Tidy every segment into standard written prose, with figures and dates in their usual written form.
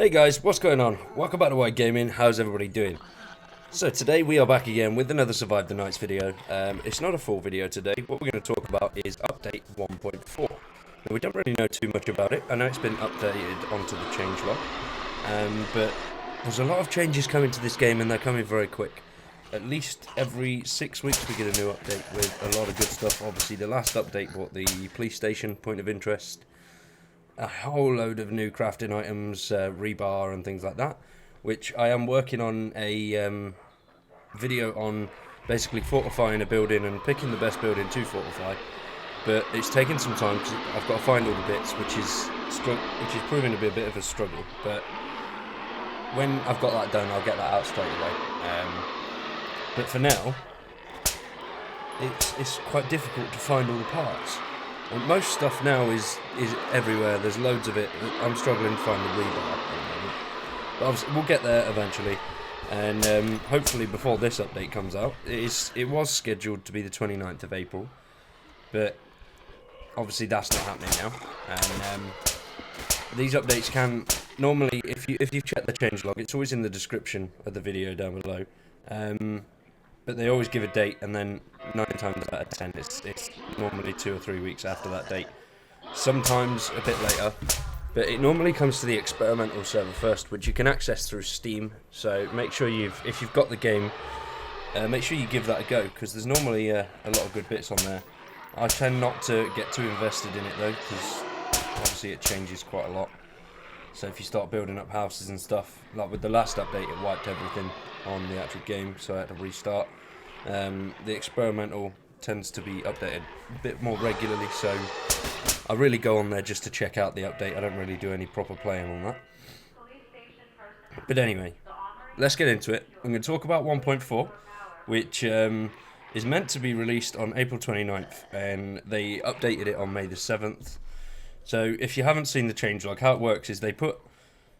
Hey guys, what's going on? Welcome back to White Gaming. How's everybody doing? So today we are back again with another Survive the Nights video. It's not a full video today. What we're going to talk about is update 1.4. Now we don't really know too much about it. I know it's been updated onto the changelog, but there's a lot of changes coming to this game and they're coming very quick. At least every 6 weeks we get a new update with a lot of good stuff. Obviously the last update brought the police station point of interest, a whole load of new crafting items, rebar and things like that, which I am working on a video on, basically fortifying a building and picking the best building to fortify, but it's taken some time because I've got to find all the bits, which is proving to be a bit of a struggle, but when I've got that done I'll get that out straight away. But for now it's quite difficult to find all the parts. Most stuff now is everywhere. There's loads of it. I'm struggling to find the rebar at the moment, but obviously we'll get there eventually. And hopefully before this update comes out, it was scheduled to be the 29th of April, but obviously that's not happening now. And these updates can normally, if you've checked the changelog, it's always in the description of the video down below. But they always give a date, and then 9 times out of 10 it's normally 2 or 3 weeks after that date. Sometimes a bit later, but it normally comes to the experimental server first, which you can access through Steam. So make sure if you've got the game, make sure you give that a go, because there's normally a lot of good bits on there. I tend not to get too invested in it though, because obviously it changes quite a lot. So if you start building up houses and stuff, like with the last update, it wiped everything on the actual game, so I had to restart. The experimental tends to be updated a bit more regularly, so I really go on there just to check out the update. I don't really do any proper playing on that. But anyway, let's get into it. I'm going to talk about 1.4, which is meant to be released on April 29th, and they updated it on May the 7th. So if you haven't seen the changelog, how it works is they put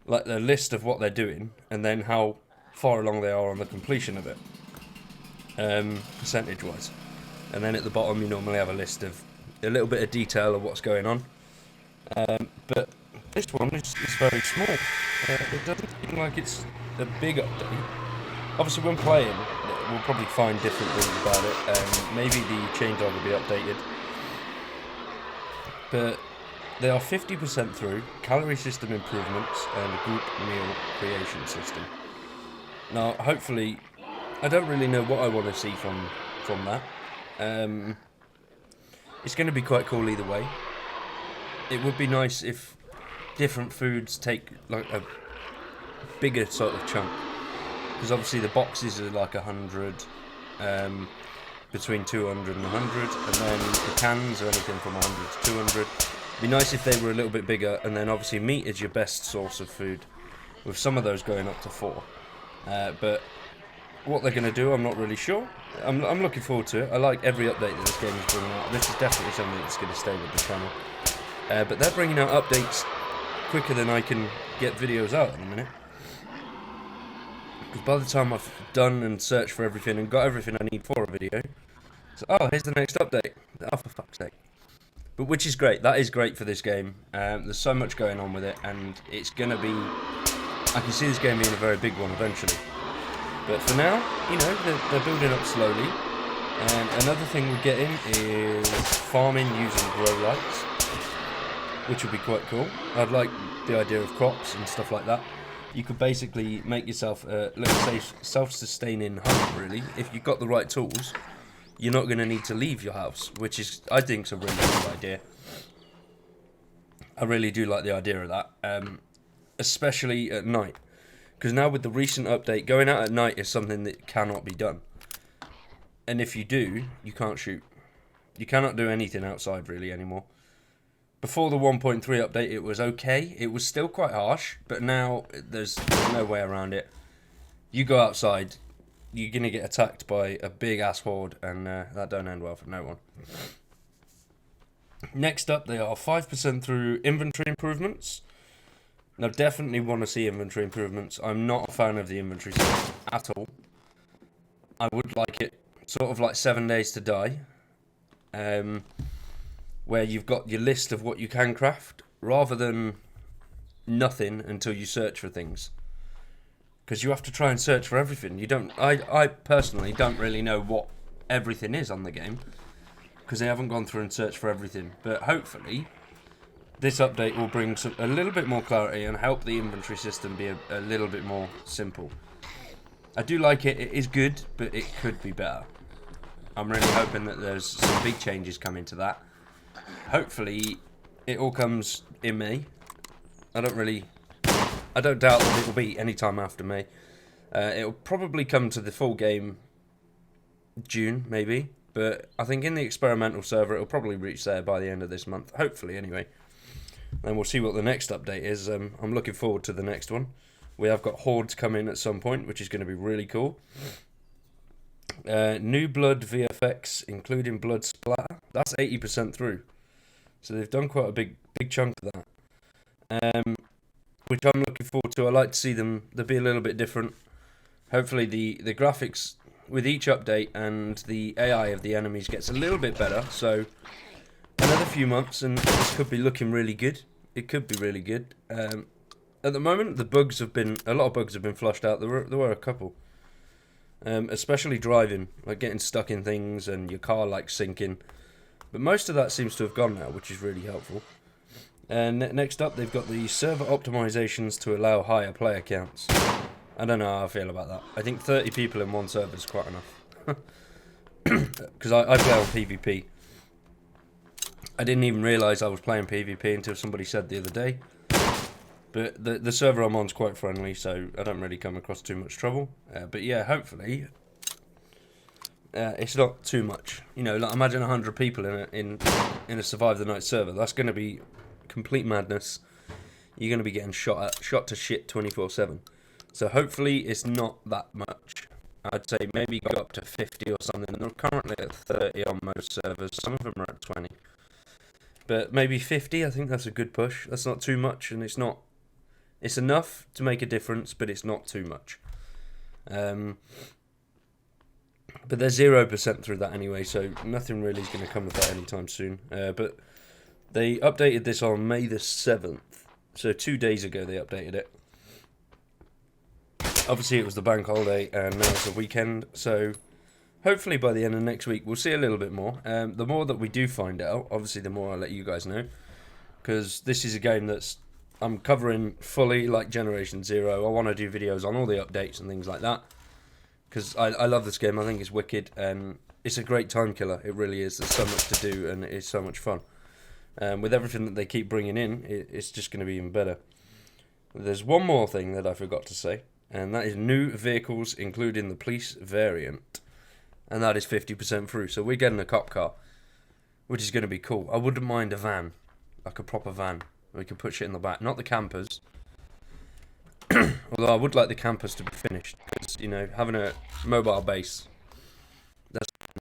like the list of what they're doing and then how far along they are on the completion of it, percentage wise, and then at the bottom you normally have a list of a little bit of detail of what's going on, but this one is very small. It doesn't seem like it's a big update. Obviously when playing we'll probably find different things about it, maybe the changelog will be updated, but they are 50% through calorie system improvements and group meal creation system. Now, hopefully, I don't really know what I want to see from that. It's going to be quite cool either way. It would be nice if different foods take like a bigger sort of chunk, because obviously the boxes are like 100, between 200 and 100, and then the cans are anything from 100 to 200. It'd be nice if they were a little bit bigger, and then obviously meat is your best source of food, with some of those going up to 4. But what they're going to do, I'm not really sure. I'm looking forward to it. I like every update that this game is bringing out. This is definitely something that's going to stay with the channel. But they're bringing out updates quicker than I can get videos out at the minute. Because by the time I've done and searched for everything and got everything I need for a video, so, oh, here's the next update. Oh, for fuck's sake. But which is great. That is great for this game. There's so much going on with it, and it's going to be... I can see this game being a very big one eventually. But for now, you know, they're building up slowly. And another thing we're getting is farming using grow lights, which would be quite cool. I'd like the idea of crops and stuff like that. You could basically make yourself a little self-sustaining home, really. If you've got the right tools, you're not going to need to leave your house, which is, I think, is a really good idea. I really do like the idea of that. Especially at night, because now with the recent update, going out at night is something that cannot be done, and if you do, you can't shoot. You cannot do anything outside really anymore. Before the 1.3 update it was okay, it was still quite harsh, but now there's no way around it. You go outside, you're gonna get attacked by a big ass horde, and that don't end well for no one. Next up, they are 5% through inventory improvements. Now, definitely want to see inventory improvements. I'm not a fan of the inventory system at all. I would like it sort of like 7 days to die, where you've got your list of what you can craft, rather than nothing until you search for things. Because you have to try and search for everything. You don't. I personally don't really know what everything is on the game, because they haven't gone through and searched for everything. But hopefully, this update will bring a little bit more clarity and help the inventory system be a little bit more simple. I do like it. It is good, but it could be better. I'm really hoping that there's some big changes coming to that. Hopefully, it all comes in May. I don't doubt that it will be any time after May. It'll probably come to the full game June, maybe. But I think in the experimental server, it'll probably reach there by the end of this month. Hopefully, anyway. And we'll see what the next update is. I'm looking forward to the next one. We have got hordes coming at some point, which is going to be really cool. New Blood Vfx, including blood splatter. That's 80% through. So they've done quite a big chunk of that. Which I'm looking forward to. I like to see them be a little bit different. Hopefully the graphics with each update and the AI of the enemies gets a little bit better. So another few months and this could be looking really good. It could be really good. At the moment, a lot of bugs have been flushed out. There were a couple. Especially driving, like getting stuck in things and your car like sinking. But most of that seems to have gone now, which is really helpful. And next up, they've got the server optimizations to allow higher player counts. I don't know how I feel about that. I think 30 people in one server is quite enough. Because I play on PvP. I didn't even realise I was playing PvP until somebody said the other day. But the server I'm on is quite friendly, so I don't really come across too much trouble. But yeah, hopefully, it's not too much. You know, like imagine 100 people in a Survive the Night server. That's going to be complete madness. You're going to be getting shot to shit 24/7. So hopefully it's not that much. I'd say maybe go up to 50 or something. They're currently at 30 on most servers. Some of them are at 20. But maybe 50, I think that's a good push. That's not too much, and it's not... It's enough to make a difference, but it's not too much. But they're 0% through that anyway, so nothing really is going to come of that anytime soon. But they updated this on May the 7th. So 2 days ago they updated it. Obviously it was the bank holiday and now it's a weekend. So hopefully by the end of next week we'll see a little bit more. The more that we do find out, obviously the more I'll let you guys know. Because this is a game that's I'm covering fully like Generation Zero. I want to do videos on all the updates and things like that. Because I love this game. I think it's wicked and it's a great time killer. It really is. There's so much to do and it's so much fun. With everything that they keep bringing in, it's just going to be even better. There's one more thing that I forgot to say, and that is new vehicles, including the police variant. And that is 50% through. So we're getting a cop car, which is going to be cool. I wouldn't mind a van, like a proper van. We can put shit in the back. Not the campers. Although I would like the campers to be finished. Because, you know, having a mobile base,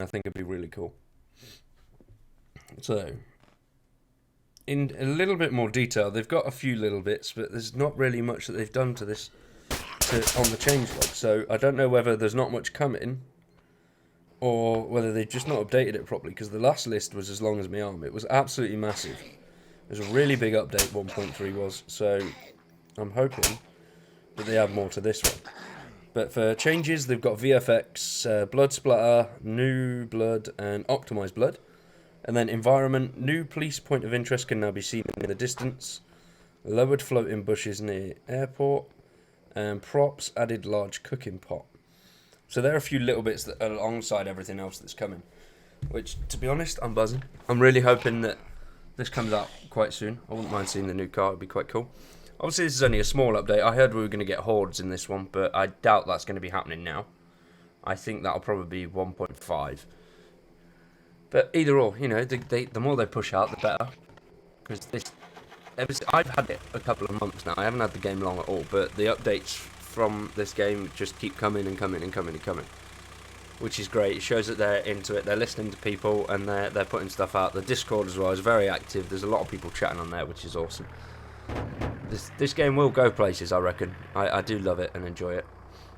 I think would be really cool. So, in a little bit more detail, they've got a few little bits, but there's not really much that they've done to this on the changelog. So I don't know whether there's not much coming, or whether they've just not updated it properly, because the last list was as long as my arm. It was absolutely massive. It was a really big update, 1.3 was, so I'm hoping that they add more to this one. But for changes, they've got VFX, blood splatter, new blood, and optimized blood. And then environment, new police point of interest can now be seen in the distance. Lowered floating bushes near airport. And props, added large cooking pot. So there are a few little bits that are alongside everything else that's coming. Which, to be honest, I'm buzzing. I'm really hoping that this comes out quite soon. I wouldn't mind seeing the new car, it'd be quite cool. Obviously this is only a small update. I heard we were going to get hordes in this one, but I doubt that's going to be happening now. I think that'll probably be 1.5. But either or, you know, the more they push out, the better. Because I've had it a couple of months now. I haven't had the game long at all, but the updates from this game just keep coming and coming and coming and coming. Which is great. It shows that they're into it. They're listening to people and they're putting stuff out. The Discord as well is very active. There's a lot of people chatting on there, which is awesome. This game will go places, I reckon. I do love it and enjoy it.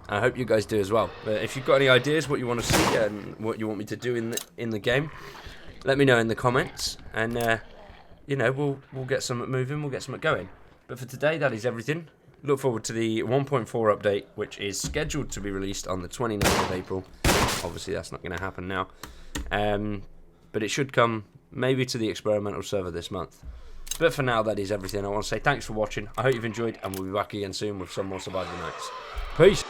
I hope you guys do as well. If you've got any ideas what you want to see and what you want me to do in the game, let me know in the comments, and you know, we'll get something moving, we'll get something going. But for today, that is everything. Look forward to the 1.4 update, which is scheduled to be released on the 29th of April. Obviously, that's not going to happen now. But it should come maybe to the experimental server this month. But for now, that is everything. I want to say thanks for watching. I hope you've enjoyed, and we'll be back again soon with some more survival nights. Peace!